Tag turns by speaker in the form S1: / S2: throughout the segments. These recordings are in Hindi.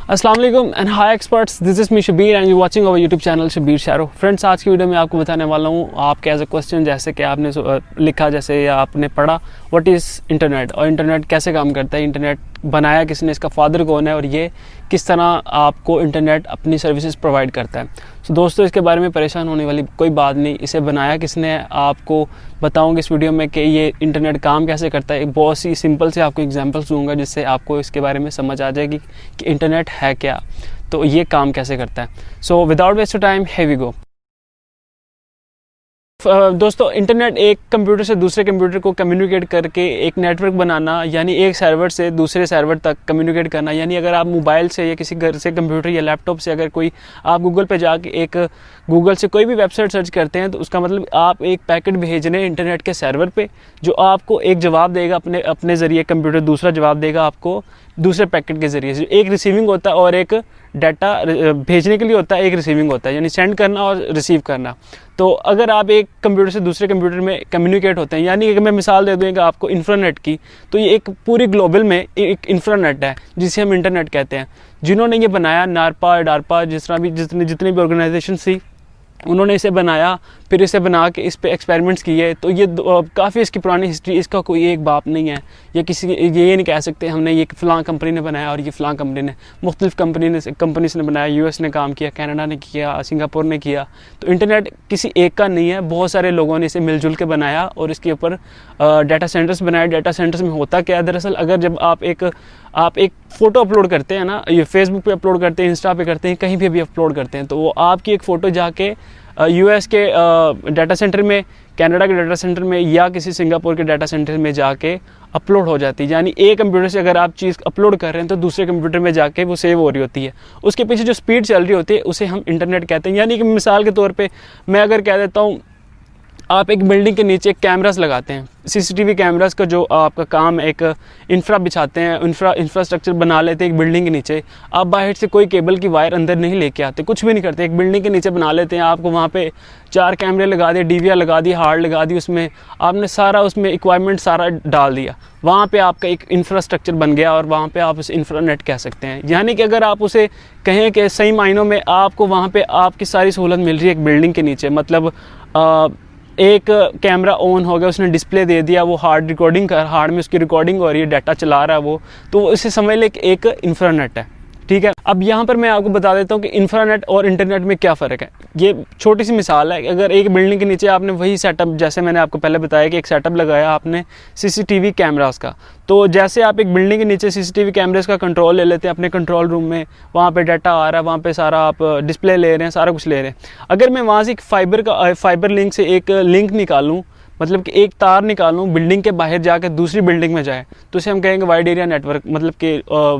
S1: अस्सलाम वालेकुम and hi experts, this is me Shabir and you watching our YouTube channel Shabir Sharo. Friends, आज की वीडियो में आपको बताने वाला हूँ आपके एज अ क्वेश्चन जैसे कि आपने लिखा जैसे या आपने पढ़ा व्हाट इज़ इंटरनेट और इंटरनेट कैसे काम करता है, इंटरनेट बनाया किसने, इसका फादर कौन है और ये किस तरह आपको इंटरनेट अपनी सर्विसेज प्रोवाइड करता है। सो दोस्तों, इसके बारे में परेशान होने वाली कोई बात नहीं। इसे बनाया किसने है आपको बताऊंगा इस वीडियो में कि ये इंटरनेट काम कैसे करता है। एक बहुत सी सिंपल से आपको एग्जांपल्स दूंगा जिससे आपको इसके बारे में समझ आ जाएगी कि इंटरनेट है क्या, तो ये काम कैसे करता है। So without waste time, here we go. दोस्तों, इंटरनेट एक कंप्यूटर से दूसरे कंप्यूटर को कम्युनिकेट करके एक नेटवर्क बनाना, यानी एक सर्वर से दूसरे सर्वर तक कम्युनिकेट करना। यानी अगर आप मोबाइल से या किसी घर से कंप्यूटर या लैपटॉप से अगर कोई आप गूगल पे जाके एक गूगल से कोई भी वेबसाइट सर्च करते हैं तो उसका मतलब आप एक पैकेट भेज रहे हैं इंटरनेट के सर्वर पे, जो आपको एक जवाब देगा अपने ज़रिए, कंप्यूटर दूसरा जवाब देगा आपको दूसरे पैकेट के ज़रिए से। एक रिसीविंग होता है और एक डाटा भेजने के लिए होता है, एक रिसीविंग होता है, यानी सेंड करना और रिसीव करना। तो अगर आप एक कंप्यूटर से दूसरे कंप्यूटर में कम्युनिकेट होते हैं, यानी अगर मैं मिसाल दे दूँ आपको इंफ्रानेट की, तो ये एक पूरी ग्लोबल में एक इंफ्रानेट है जिसे हम इंटरनेट कहते हैं। जिन्होंने ये बनाया, नारपा, डारपा, जितनी भी ऑर्गेनाइजेशन थी, उन्होंने इसे बनाया, फिर इसे बना के इस पे एक्सपेरिमेंट्स किए। तो ये काफ़ी इसकी पुरानी हिस्ट्री, इसका कोई एक बाप नहीं है। ये ये नहीं कह सकते हमने ये फ़लाँ कंपनी ने बनाया और ये फ़लाँ कंपनी ने, मुख्तलिफ कंपनीज ने बनाया। यूएस ने काम किया, कनाडा ने किया, सिंगापुर ने किया। तो इंटरनेट किसी एक का नहीं है, बहुत सारे लोगों ने इसे मिलजुल के बनाया और इसके ऊपर डाटा सेंटर्स बनाए। डाटा सेंटर्स में होता क्या है दरअसल, अगर जब आप एक फ़ोटो अपलोड करते हैं ना, ये फेसबुक पे अपलोड करते हैं, इंस्टा पे करते हैं, कहीं भी अपलोड करते हैं, तो वो आपकी एक फ़ोटो जाके यूएस के डाटा सेंटर में, कनाडा के डाटा सेंटर में या किसी सिंगापुर के डाटा सेंटर में जाके अपलोड हो जाती है। यानी एक कंप्यूटर से अगर आप चीज़ अपलोड कर रहे हैं तो दूसरे कंप्यूटर में जाके वो सेव हो रही होती है। उसके पीछे जो स्पीड चल रही होती है उसे हम इंटरनेट कहते हैं। यानी कि मिसाल के तौर पे मैं अगर कह देता हूँ, आप एक बिल्डिंग के नीचे कैमरास लगाते हैं, सीसीटीवी कैमरास का जो आपका काम है, एक इंफ्रा बिछाते हैं, इंफ्रास्ट्रक्चर बना लेते हैं एक बिल्डिंग के नीचे। आप बाहर से कोई केबल की वायर अंदर नहीं लेके आते, कुछ भी नहीं करते, एक बिल्डिंग के नीचे बना लेते हैं। आपको वहाँ पे 4 कैमरे लगा दिए, डीवीआर लगा दी, हार्ड लगा दी, उसमें आपने सारा उसमें इक्वाइपमेंट सारा डाल दिया। वहाँ पे आपका एक इंफ्रास्ट्रक्चर बन गया और वहाँ पे आप उसे इंफ्रानेट कह सकते हैं। यानी कि अगर आप उसे कहें कि सही मायनों में आपको वहाँ पे आपकी सारी सहूलत मिल रही है एक बिल्डिंग के नीचे। मतलब एक कैमरा ऑन हो गया, उसने डिस्प्ले दे दिया, वो हार्ड में उसकी रिकॉर्डिंग हो रही है, डाटा चला रहा है वो, तो उसे समझ ले एक इंफ्रानेट है। ठीक है, अब यहाँ पर मैं आपको बता देता हूँ कि इंफ्रानेट और इंटरनेट में क्या फ़र्क है। ये छोटी सी मिसाल है, अगर एक बिल्डिंग के नीचे आपने वही सेटअप, जैसे मैंने आपको पहले बताया कि एक सेटअप लगाया आपने सीसीटीवी कैमरास का, तो जैसे आप एक बिल्डिंग के नीचे सीसीटीवी कैमरास का कंट्रोल ले लेते हैं अपने कंट्रोल रूम में, वहाँ पे डाटा आ रहा है, वहाँ पे सारा आप डिस्प्ले ले रहे हैं, सारा कुछ ले रहे हैं। अगर मैं वहाँ से एक फाइबर लिंक से एक लिंक निकालूँ, मतलब कि एक तार निकालूँ बिल्डिंग के बाहर जाकर दूसरी बिल्डिंग में जाए, तो उसे हम कहेंगे वाइड एरिया नेटवर्क। मतलब कि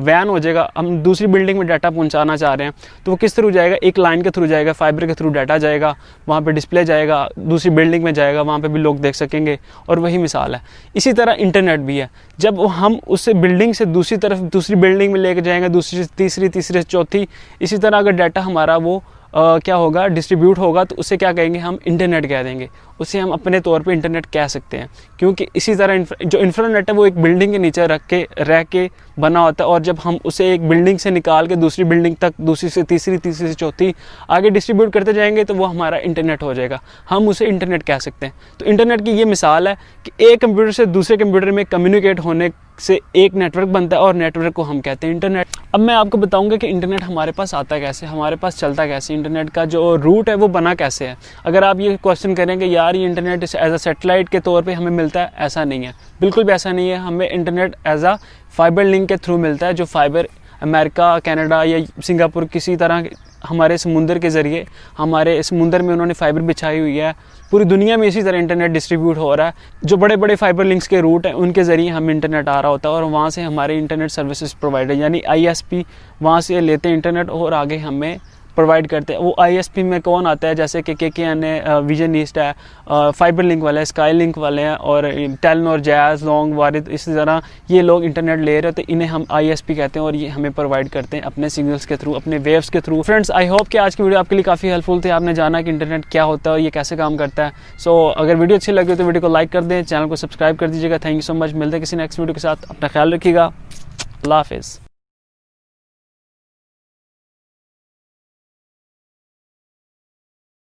S1: वैन हो जाएगा, हम दूसरी बिल्डिंग में डाटा पहुंचाना चाह रहे हैं तो वो किस थ्रू जाएगा, एक लाइन के थ्रू जाएगा, फाइबर के थ्रू डाटा जाएगा, वहाँ पे डिस्प्ले जाएगा, दूसरी बिल्डिंग में जाएगा, वहाँ पे भी लोग देख सकेंगे। और वही मिसाल है। इसी तरह इंटरनेट भी है, जब हम उससे बिल्डिंग से दूसरी तरफ दूसरी बिल्डिंग में लेके जाएंगे, दूसरी से तीसरी, तीसरे से चौथी, इसी तरह अगर डाटा हमारा वो क्या होगा, डिस्ट्रीब्यूट होगा, तो उसे क्या कहेंगे, हम इंटरनेट कह देंगे। उसे हम अपने तौर पे इंटरनेट कह सकते हैं, क्योंकि इसी तरह जो इंफ्रानेट है वो एक बिल्डिंग के नीचे रह के बना होता है, और जब हम उसे एक बिल्डिंग से निकाल के दूसरी बिल्डिंग तक, दूसरी से तीसरी, तीसरी से चौथी आगे डिस्ट्रीब्यूट करते जाएंगे, तो वो हमारा इंटरनेट हो जाएगा। हम उसे इंटरनेट कह सकते हैं। तो इंटरनेट की ये मिसाल है कि एक कंप्यूटर से दूसरे कंप्यूटर में कम्युनिकेट होने से एक नेटवर्क बनता है और नेटवर्क को हम कहते हैं इंटरनेट। अब मैं आपको बताऊंगा कि इंटरनेट हमारे पास आता कैसे, हमारे पास चलता कैसे, इंटरनेट का जो रूट है वो बना कैसे है। अगर आप ये क्वेश्चन करेंगे यार ये इंटरनेट एज अ सैटेलाइट के तौर पे हमें मिलता है, ऐसा नहीं है, बिल्कुल भी ऐसा नहीं है। हमें internet as a fibre link के थ्रू मिलता है, जो फाइबर अमेरिका, कनाडा या सिंगापुर किसी तरह हमारे समुंदर के ज़रिए, हमारे समुंदर में उन्होंने फाइबर बिछाई हुई है। पूरी दुनिया में इसी तरह इंटरनेट डिस्ट्रीब्यूट हो रहा है। जो बड़े बड़े फाइबर लिंक्स के रूट हैं उनके ज़रिए हमें इंटरनेट आ रहा होता है और वहाँ से हमारे इंटरनेट सर्विसेज प्रोवाइडर यानी ISP वहाँ से लेते हैं इंटरनेट और आगे हमें प्रोवाइड करते हैं। वो ISP में कौन आता है, जैसे कि KKN है, विजन ईस्ट है, फाइबर लिंक वाले हैं, स्काई लिंक वाले हैं, और टेलनोर, जैज़, लॉन्ग, वारिद, इसी तरह ये लोग इंटरनेट ले रहे होते हैं। इन्हें हम ISP कहते हैं और ये हमें प्रोवाइड करते हैं अपने सिग्नल्स के थ्रू, अपने वेव्स के थ्रू। फ्रेंड्स, आई होप कि आज की वीडियो आपके लिए काफ़ी हेल्पफुल थी। आपने जाना कि इंटरनेट क्या होता है और ये कैसे काम करता है। सो अगर वीडियो अच्छी लगी तो वीडियो को लाइक कर दें, चैनल को सब्सक्राइब कर दीजिएगा। Thank you so much. मिलते हैं किसी नेक्स्ट वीडियो के साथ। अपना ख्याल रखिएगा। अल्लाह हाफिज़।